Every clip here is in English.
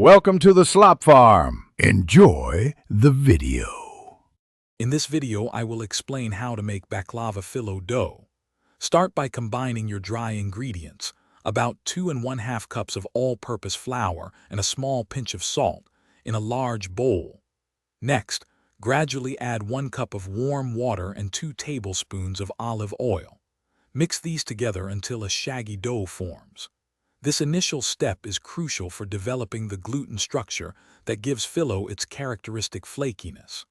Welcome to the Slop Farm. Enjoy the video. In this video, I will explain how to make baklava phyllo dough. Start by combining your dry ingredients, about 2 1/2 cups of all-purpose flour and a small pinch of salt, in a large bowl. Next, gradually add 1 cup of warm water and 2 tablespoons of olive oil. Mix these together until a shaggy dough forms. This initial step is crucial for developing the gluten structure that gives phyllo its characteristic flakiness.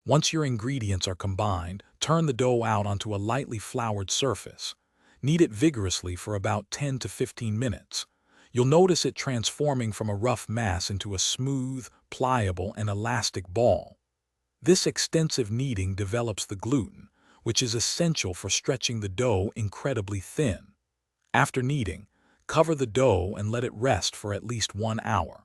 Once your ingredients are combined, turn the dough out onto a lightly floured surface. Knead it vigorously for about 10 to 15 minutes. You'll notice it transforming from a rough mass into a smooth, pliable, and elastic ball. This extensive kneading develops the gluten, which is essential for stretching the dough incredibly thin. After kneading, cover the dough and let it rest for at least 1 hour.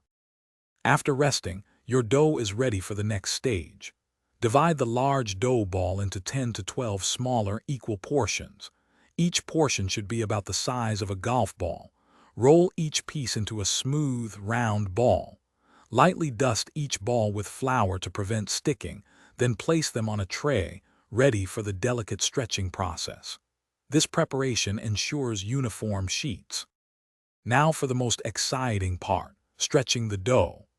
After resting, your dough is ready for the next stage. Divide the large dough ball into 10 to 12 smaller, equal portions. Each portion should be about the size of a golf ball. Roll each piece into a smooth, round ball. Lightly dust each ball with flour to prevent sticking, then place them on a tray, ready for the delicate stretching process. This preparation ensures uniform sheets. Now for the most exciting part, stretching the dough.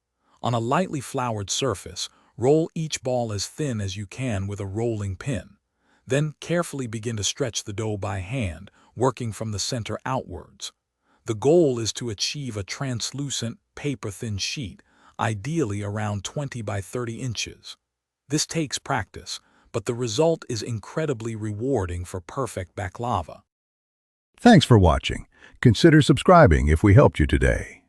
On a lightly floured surface, roll each ball as thin as you can with a rolling pin. Then carefully begin to stretch the dough by hand, working from the center outwards. The goal is to achieve a translucent, paper-thin sheet, ideally around 20 by 30 inches. This takes practice, but the result is incredibly rewarding for perfect baklava. Thanks for watching. Consider subscribing if we helped you today.